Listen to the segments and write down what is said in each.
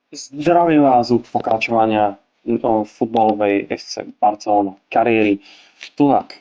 Zdravím vás u pokračovania futbalovej FC Barcelona kariéry. Tunak,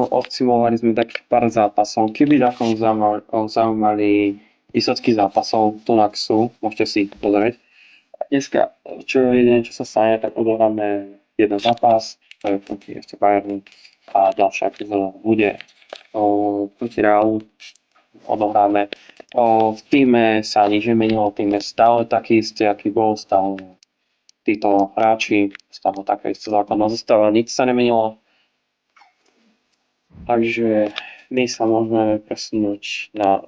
odsimovali sme takých pár zápasov. Keby takom zaujímali výsledky zápasov, tunak sú, môžete si ich pozrieť. Dneska, čo jediné, čo sa stane, tak odohráme jeden zápas, to je proti FC Bayernu a ďalšia epizóda bude proti Realu odohráme. V týme sa nič nemenilo, tým je stále taký istý, aký bol, stále títo hráči, stále taká istá základná zostava, nič sa nemenilo. Takže my sa môžeme presunúť na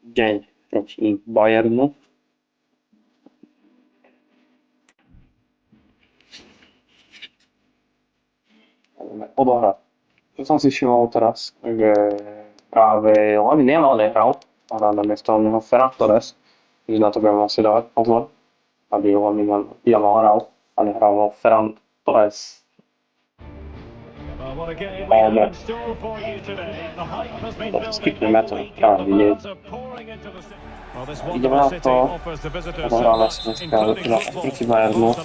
deň proti Bayernu. Budeme odohrať. Čo som si všimol teraz, že práve Lamine Yamal nehral, a na miesto neho Ferran Torres, že na to budeme asi dávať pozor, aby Lamine Yamal hral a nehral Ferran Torres. Ale to skipneme to, práve vidieť. Ideme na to, odohráme si dneska proti Bayernu.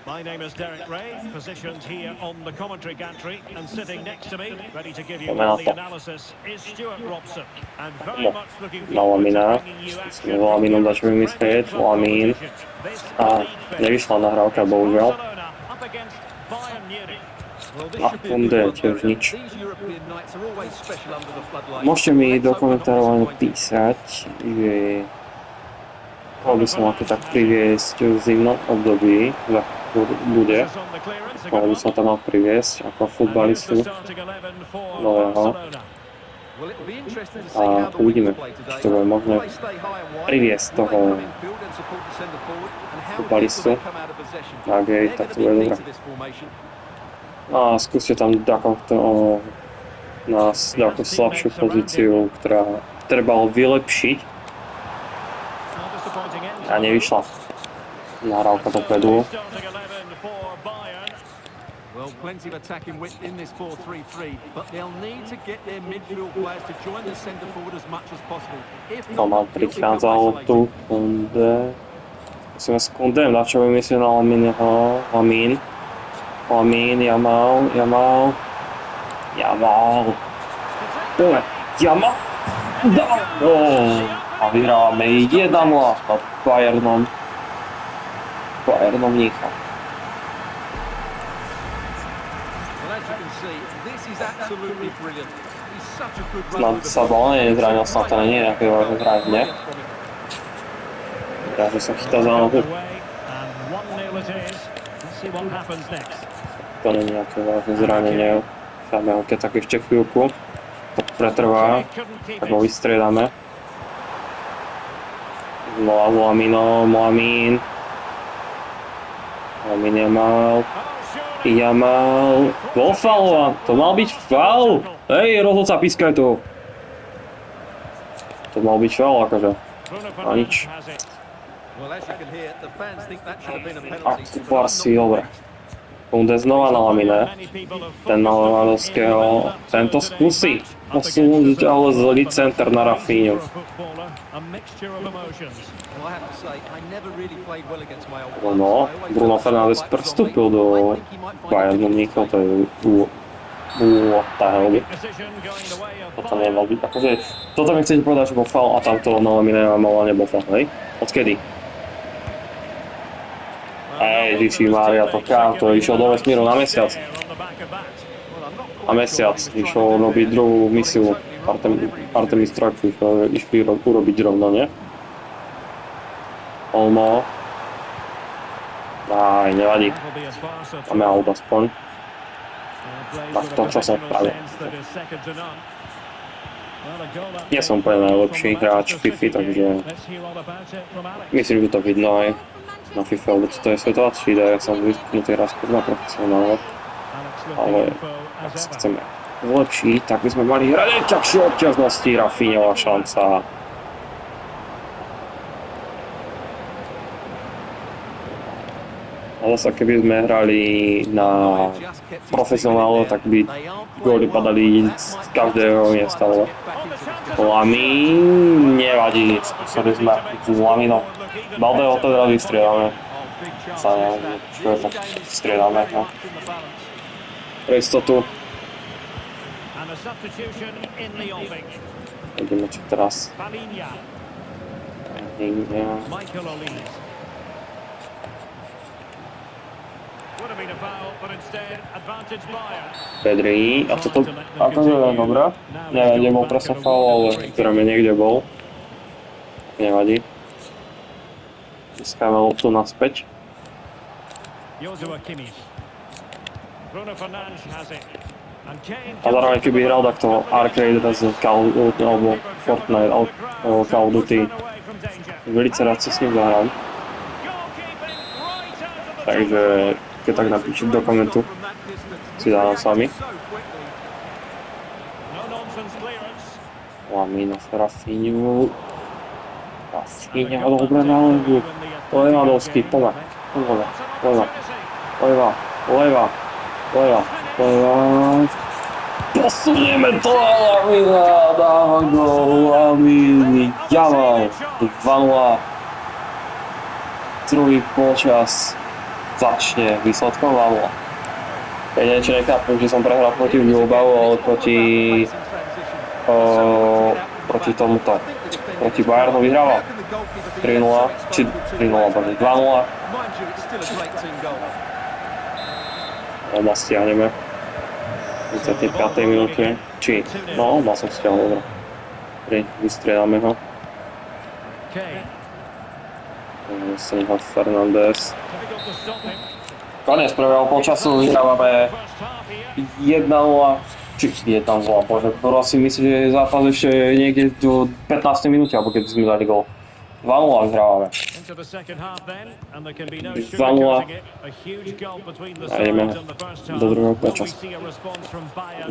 My name is Derek Ray, positioned here on the commentary gantry, and sitting next to me, ready to give you all the analysis, is Stuart Robson. And very much looking forward to bringing you action. Laminom začali myslieť, Lamin. A nevyšla nahrávka, bohužiaľ. A Kunde tiež nič. Môžete mi do komentárov písať, že chcel by som ako tak priviesť v zimnom období, bude. Mohol by som tam mal priviesť ako futbalistu nového. A uvidíme, či to bude možné priviesť toho futbalistu. Ak je, tak to bude dobré. A skúste tam nás takú slabšiu pozíciu, ktorá trebalo vylepšiť. A nevyšla. Nahrávka dopredu. Well, plenty of attacking width in this 4-3-3, but they'll need to get their midfield players to join the centre forward as much as possible. If not, Mal prichádzal tu Kunde. Musíme s Kundem, na čo vymyslieť na Lamin, Yamal. Dobre, Yamal. A vyhrávame 1-0 nad Bayernom Mníchov. Snad sa bol nezranil, snad to nie je nejaké vážne zranenie. Ja, že som chytal za nohu. To nie je nejaké vážne zranenie. Dáme ho keď tak ešte chvíľku. To pretrvá, tak ho vystriedame. Lamin Yamal. Bol faul, to mal byť faul. Hej, rozhodca, pískaj to. To mal byť faul, akože. A nič. A Barsi, dobre. Kunde znova na Lamine. Ten na Lewandowského. Tento skúsi posunúť, ale zlý center na Rafinhu. No, Bruno Fernandes prestúpil do Bayernu Mníchov, to je what the hell. Toto nemal byť, akože, toto mi chcete povedať, že bol faul a tamto na Lamine Yamala nebol faul, hej? Odkedy? Ježiši Mária, to išiel do vesmíru na mesiac. Išiel robiť druhú misiu Artemis Trojku, išli urobiť rovno, nie? Olmo. Aj, nevadí. Máme aut aspoň. Tak to, čo som spravil. Nie som úplne najlepší hráč FIFA, takže myslím, že to vidno aj na FIFA, lebo to je svetová třída, ja som vysknutý raz na profesionále. Ale ak sa chceme zlepšiť, tak by sme mali hrať ťažšie obťažnosti, Rafinhová šanca. Ale zase keby sme hrali na profesionálo, tak by góly padali z každého miesta. Lamy nevadí, skúsili sme Lamino. Balde otvorili, striedame. Sa neviem, čo je tak striedame. No. Pre istotu. Ideme čo teraz. Pedri, a toto akože dobré? Neviem, nebol presne faul, ale zrejme niekde bol. Nevadí. Získame loptu naspäť. A zároveň keby hral takto Arcade z Call alebo Fortnite alebo Call of Duty, velice rád sa s ním zahrám. Takže keď tak napíšem do komentu, si dám s vami. Lamino Rafinha. Rafinha, dobre na levu. Levandovský, poďme. Leva. Posunieme to a Lamina dáva gól. Lamini Jamal 2-0. Druhý polčas začne výsledkom 2-0. Ja niečo nechápem, že som prehral proti Bilbao, ale proti tomuto. Proti Bayernu vyhrával 3-0, či 3-0, 2-0. Oba stiahneme. V 35. minúte. Či? No, oba som stiahol, dobre. Vystriedáme ho. Fernández. Konec prvého polčasu, vyhrávame 1-0. Či 1-0, bože, ktorá si myslí, že je zápas ešte niekde do 15. minúte, alebo keď sme dali gól. 2-0 vyhrávame. 2-0. A ideme do druhého polčasu.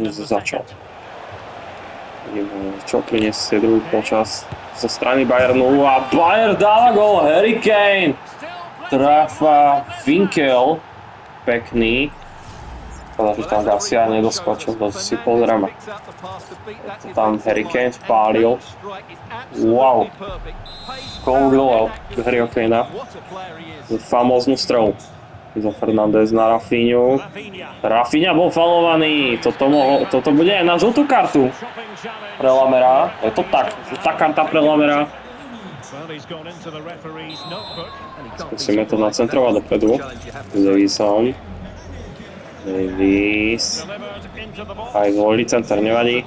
Začal. Čo priniesie druhý počas zo strany Bayernu a Bayern dáva gól, Harry Kane tráfa Winkel, pekný, ale že tam Garcia nedoskočil, to si pozrieme. To tam Harry Kane spálil, wow, klobúk dole Harryho Kanea, famóznu strelu. Za Fernández na Rafinhu. Rafinha bol faulovaný. Toto bude aj na žltú kartu pre Lamera. Je to tak. Žltá karta pre Lamera. Skúsime to nacentrovať dopredu. S Davisom. Davis. Aj zvolili center, nevadí.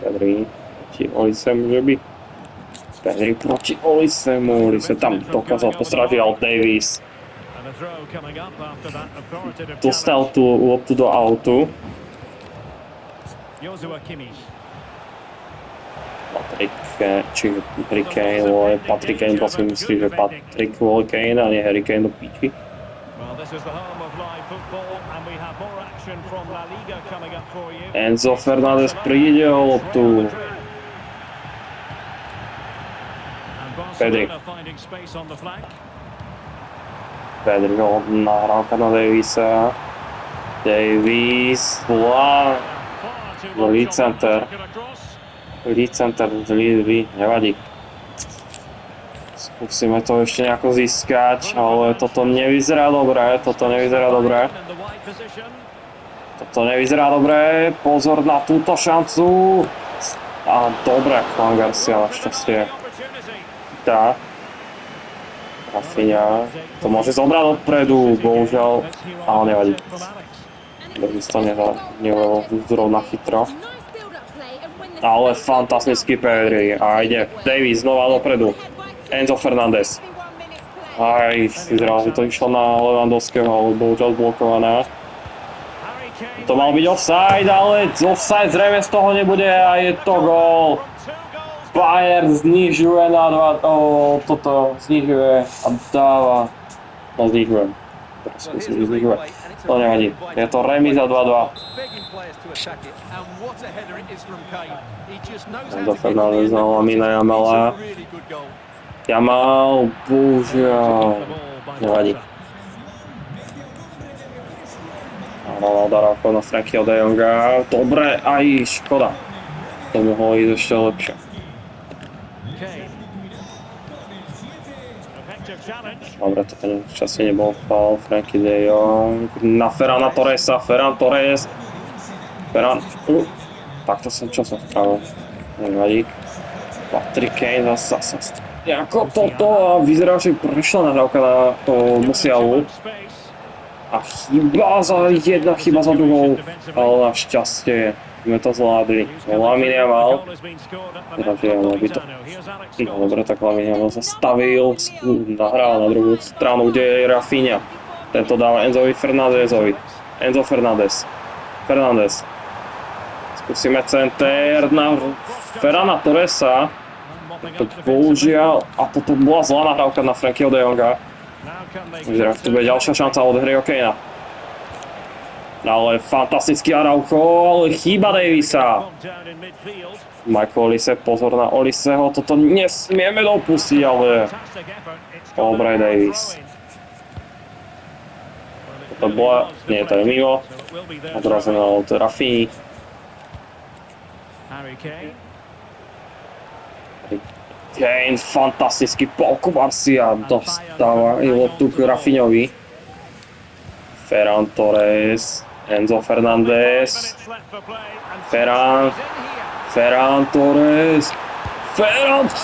Pedri. Olise môže byť. Pedri proti Olisemu, Olise tam dokázal postratiť, ale Davis dostal tú loptu do autu. Harry Kane, Patrick Kane, prosím myslí, že Patrick vole Kane a nie Harry Kane do píči. Enzo Fernández príde o loptu. Pedri ho nahrávka na Davisa. Davis, lead center, nevadí. Skúsime to ešte nejako získať, ale toto nevyzerá dobre. Pozor na túto šancu. A dobre, Juan Garcia našťastie. Dá. Rafinha. To môže zobrať dopredu, bohužiaľ. Ale nevadí. Davis to nevolil zrovna chytro. Ale fantastický Pedri. A ide Davis znova dopredu. Enzo Fernández. Aj, zrazu to išlo na Lewandowského, ale bohužiaľ blokovaná. To mal byť offside, ale offside zrejme z toho nebude a je to gól. Bayern znižuje na 2, toto znižuje a dáva, no znižuje, teraz musím znižuje, to nevadí, je to remíza 2-2. Do Fernández na Lamina Jamala, Jamal, bohužiaľ. Nevadí. Ronaldo Araujo na Frankyho de Jonga. Dobre, aj škoda. To mohlo ísť ešte lepšie. Dobre, to ten časne nebol faul. Franky de Jong na Ferrana Torresa. Ferran Torres. Takto čo som spravil. Nevadí. Patrick Kane zasa. Ako toto a vyzerá, že prešla nahrávka na to Musialu. A jedna chyba za druhou, ale našťastie sme to zvládli. Lamine Yamal, by to... No dobre, tak Lamine Yamal zastavil, nahral na druhú stranu, kde je Rafinha. Tento dáva Enzovi Fernandezovi. Enzo Fernandez. Skúsime center na Ferrana Torresa. Bohužiaľ, a toto bola zlá nahrávka na Frankyho de Jonga. Vyzerá, tu bude ďalšia šanca od Harryho Kanea. Ale fantastický Araujo, ale chýba Davisa. Michael Olise, pozor na Oliseho, toto nesmieme dopustiť, ale... Dobre, Davis. Toto bola... Nie, to je mimo. Odrazená od Rafinhy. Kane, fantastický Paul Garcia dostáva loptu k Rafinhovi. Ferran Torres, Enzo Fernandez, Ferran Torres,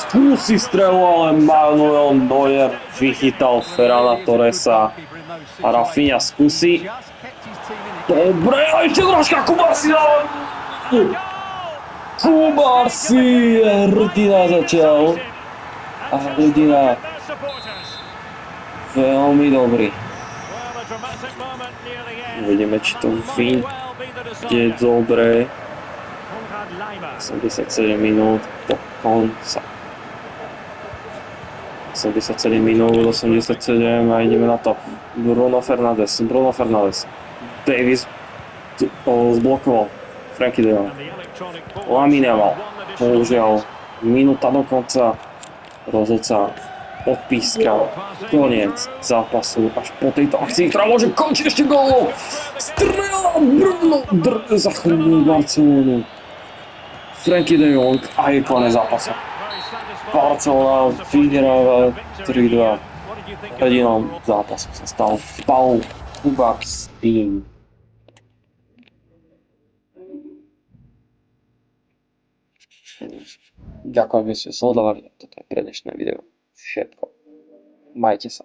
skúsi strelu, ale Manuel Neuer vychytal Ferrana Torresa a Rafinha skúsi. Dobre, a ešte troška Kubarsi je hrdina začal. A hrdina veľmi dobrý. Uvidíme, či to vyjde dobre. 87 minút do konca. 87 minút, 87 a ideme na to. Bruno Fernandes. Davis zblokoval Franky de Jong. Lamine Yamal. Bohužiaľ, minúta do konca. Rozhodca odpískal. Koniec zápasu až po tejto akcii, ktorá môže končiť ešte gólom. Strela Bruno zachránil Barcelonu. Franky de Jong a je koniec zápasu. Barcelona vyhráva 3-2. Hrdinom zápasu sa stal Paul Kubarsi. Ďakujem, že ste sledovali. Toto je pre dnešné video všetko. Majte sa.